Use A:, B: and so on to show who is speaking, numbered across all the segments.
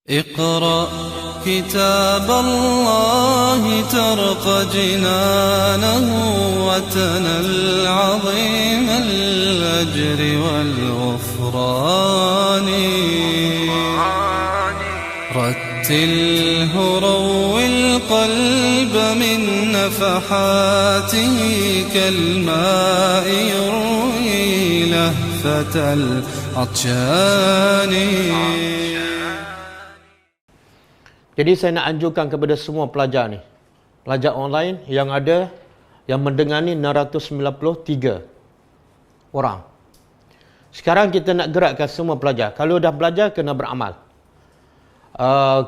A: اقرأ كتاب الله ترق جنانه وتنل عظيم الأجر والغفران رتله روي القلب من نفحاته كالماء يروي لهفة العطشان.
B: Jadi saya nak anjurkan kepada semua pelajar ni, pelajar online yang ada, yang mendengar ni 693 orang. Sekarang kita nak gerakkan semua pelajar. Kalau dah belajar, kena beramal.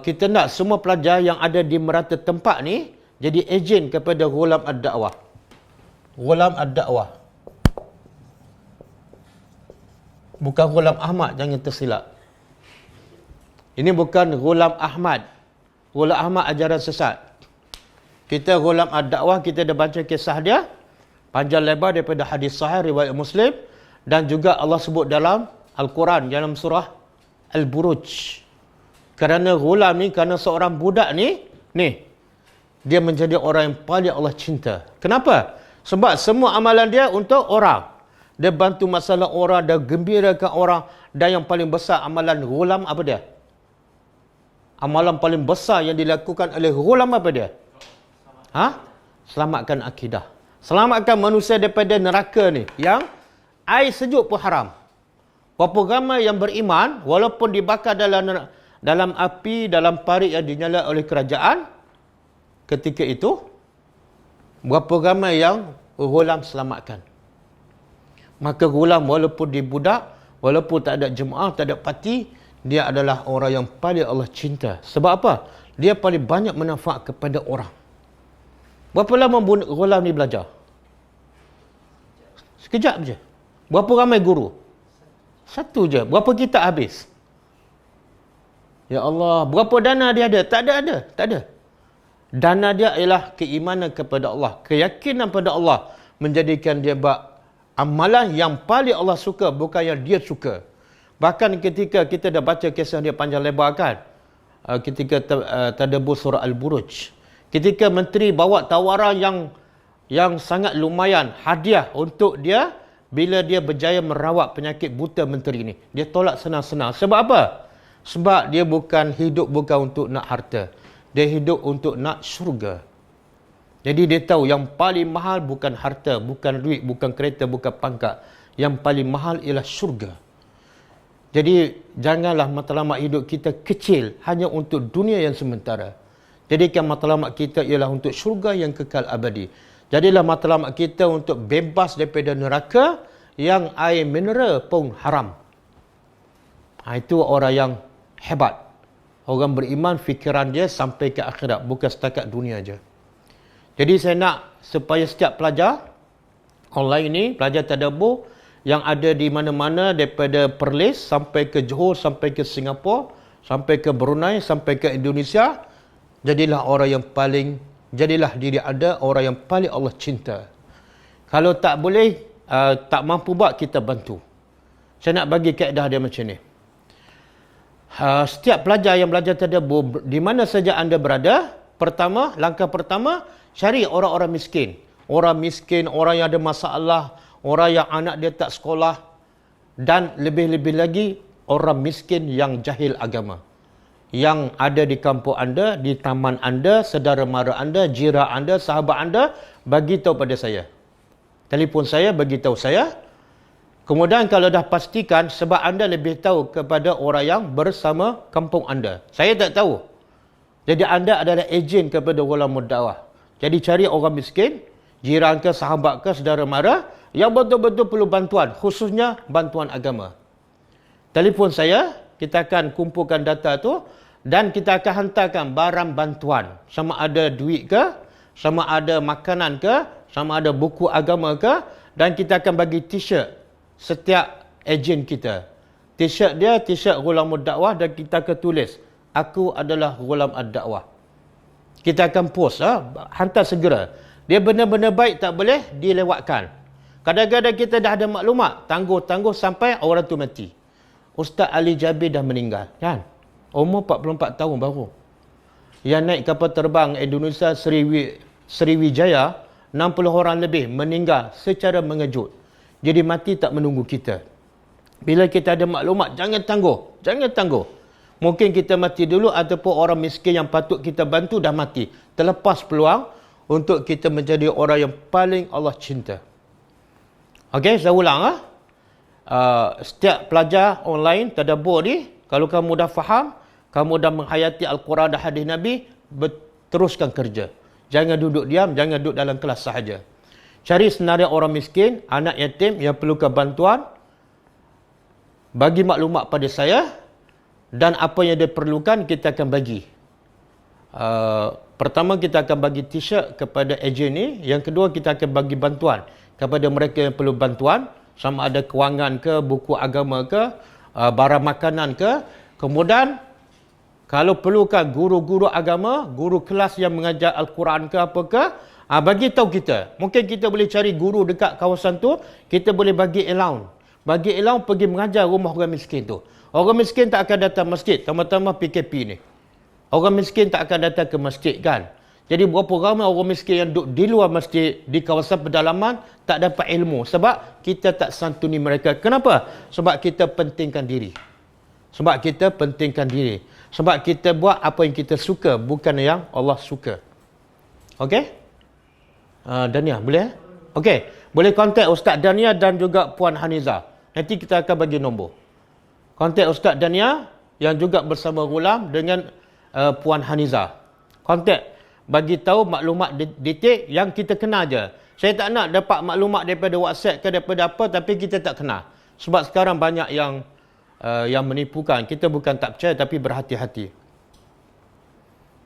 B: Kita nak semua pelajar yang ada di merata tempat ni jadi ejen kepada Ghulam Ad-Da'wah. Ghulam Ad-Da'wah. Bukan Ghulam Ahmad, jangan tersilap. Ini bukan Ghulam Ahmad. Ghulam Ahmad ajaran sesat. Kita Ghulam Ad-Da'wah, kita dah baca kisah dia panjang lebar daripada hadis sahih riwayat Muslim, dan juga Allah sebut dalam Al-Quran dalam surah Al-Buruj. Kerana Ghulam ni, kerana seorang budak ni dia menjadi orang yang paling Allah cinta. Kenapa? Sebab semua amalan dia untuk orang. Dia bantu masalah orang, dia gembirakan orang, dan yang paling besar amalan Ghulam apa dia? Amalan paling besar yang dilakukan oleh Ghulam apa dia? Selamatkan akidah. Selamatkan manusia daripada neraka ni, yang air sejuk pun haram. Berapa ramai yang beriman, walaupun dibakar dalam api, dalam parit yang dinyala oleh kerajaan, ketika itu, berapa ramai yang Ghulam selamatkan. Maka Ghulam walaupun dibudak, walaupun tak ada jemaah, tak ada parti, dia adalah orang yang paling Allah cinta. Sebab apa? Dia paling banyak manfaat kepada orang. Berapa lama Ghulam ni belajar? Sekejap je. Berapa ramai guru? Satu je. Berapa kitab habis? Ya Allah, berapa dana dia ada? Tak ada. Dana dia ialah keimanan kepada Allah, keyakinan pada Allah, menjadikan dia buat amalan yang paling Allah suka, bukan yang dia suka. Bahkan ketika kita dah baca kisah dia panjang lebar kan, ketika tadabbur surah Al-Buruj, ketika menteri bawa tawaran yang sangat lumayan, hadiah untuk dia bila dia berjaya merawat penyakit buta menteri ni, dia tolak senang-senang. Sebab apa? Sebab dia hidup bukan untuk nak harta, dia hidup untuk nak syurga. Jadi dia tahu yang paling mahal bukan harta, bukan duit, bukan kereta, bukan pangkat. Yang paling mahal ialah syurga. Jadi janganlah matlamat hidup kita kecil hanya untuk dunia yang sementara. Jadikan matlamat kita ialah untuk syurga yang kekal abadi. Jadilah matlamat kita untuk bebas daripada neraka yang air mineral pun haram. Itu orang yang hebat. Orang beriman, fikiran dia sampai ke akhirat, bukan setakat dunia aja. Jadi saya nak supaya setiap pelajar online ni, pelajar tadabbur yang ada di mana-mana daripada Perlis sampai ke Johor, sampai ke Singapura, sampai ke Brunei, sampai ke Indonesia, jadilah diri anda orang yang paling Allah cinta. Kalau tak boleh, tak mampu buat, kita bantu. Saya nak bagi kaedah dia macam ni. Setiap pelajar yang belajar tadabbur, di mana saja anda berada, langkah pertama, cari orang-orang miskin. Orang miskin, orang yang ada masalah, orang yang anak dia tak sekolah, dan lebih-lebih lagi orang miskin yang jahil agama, yang ada di kampung anda, di taman anda, saudara mara anda, jiran anda, sahabat anda, bagi tahu pada saya. Telefon saya, bagi tahu saya. Kemudian kalau dah pastikan, sebab anda lebih tahu kepada orang yang bersama kampung anda. Saya tak tahu. Jadi anda adalah ejen kepada Ghulam Ad-Da'wah. Jadi cari orang miskin, jiran ke, sahabat ke, saudara mara, yang betul-betul perlu bantuan, khususnya bantuan agama. Telefon saya, kita akan kumpulkan data tu, dan kita akan hantarkan barang bantuan. Sama ada duit ke, sama ada makanan ke, sama ada buku agama ke, dan kita akan bagi t-shirt setiap ejen kita. T-shirt dia, t-shirt Ghulam Ad-Da'wah, dan kita akan tulis, aku adalah Ghulam Ad-Da'wah. Kita akan post, hantar segera. Dia benar-benar baik, tak boleh dilewatkan. Kadang-kadang kita dah ada maklumat, tangguh sampai orang tu mati. Ustaz Ali Jabir dah meninggal, kan? Umur 44 tahun baru. Yang naik kapal terbang Indonesia Sriwijaya, 60 orang lebih meninggal secara mengejut. Jadi mati tak menunggu kita. Bila kita ada maklumat, jangan tangguh. Jangan tangguh. Mungkin kita mati dulu ataupun orang miskin yang patut kita bantu dah mati. Terlepas peluang untuk kita menjadi orang yang paling Allah cinta. Okey, saya ulang. Setiap pelajar online tadabbur ni, kalau kamu dah faham, kamu dah menghayati Al-Quran dan hadis Nabi, teruskan kerja. Jangan duduk diam, jangan duduk dalam kelas sahaja. Cari senarai orang miskin, anak yatim yang perlukan bantuan. Bagi maklumat pada saya, dan apa yang dia perlukan, kita akan bagi. Pertama, kita akan bagi t-shirt kepada ejen ni. Yang kedua, kita akan bagi bantuan kepada mereka yang perlu bantuan. Sama ada kewangan ke, buku agama ke, barang makanan ke. Kemudian, kalau perlukan guru-guru agama, guru kelas yang mengajar Al-Quran ke apa ke, bagi tahu kita. Mungkin kita boleh cari guru dekat kawasan tu, kita boleh bagi allowance. Bagi allowance pergi mengajar rumah orang miskin tu. Orang miskin tak akan datang masjid, tambah-tambah PKP ni. Orang miskin tak akan datang ke masjid kan. Jadi berapa ramai orang miskin yang duduk di luar masjid, di kawasan pedalaman, tak dapat ilmu. Sebab kita tak santuni mereka. Kenapa? Sebab kita pentingkan diri. Sebab kita pentingkan diri. Sebab kita buat apa yang kita suka, bukan yang Allah suka. Okey? Dania, boleh? Okey. Boleh kontak Ustaz Dania dan juga Puan Haniza. Nanti kita akan bagi nombor. Kontak Ustaz Dania yang juga bersama Ghulam dengan Puan Haniza. Kontak. Bagi tahu maklumat detik yang kita kenal je. Saya tak nak dapat maklumat daripada WhatsApp ke daripada apa, tapi kita tak kenal. Sebab sekarang banyak yang menipukan. Kita bukan tak percaya, tapi berhati-hati.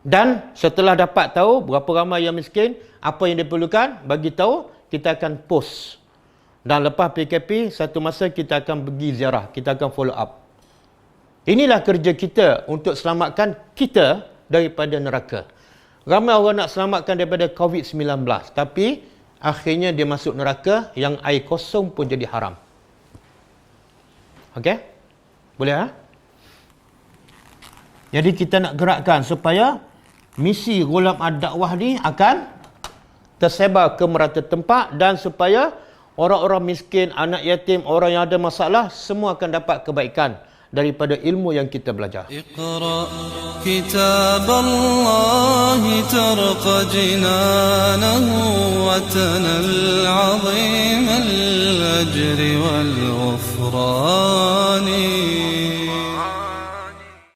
B: Dan setelah dapat tahu berapa ramai yang miskin, apa yang diperlukan, bagi tahu, kita akan post. Dan lepas PKP, satu masa kita akan pergi ziarah. Kita akan follow up. Inilah kerja kita untuk selamatkan kita daripada neraka. Ramai orang nak selamatkan daripada COVID-19. Tapi akhirnya dia masuk neraka yang air kosong pun jadi haram. Okey? Boleh? Jadi kita nak gerakkan supaya misi Ghulam Ad-Dakwah ni akan tersebar ke merata tempat, dan supaya orang-orang miskin, anak yatim, orang yang ada masalah, semua akan dapat kebaikan daripada ilmu yang kita belajar.
A: Iqra kitab Allah tarqa jinanahu wa tanal 'azim al-ajri wal ghufrani.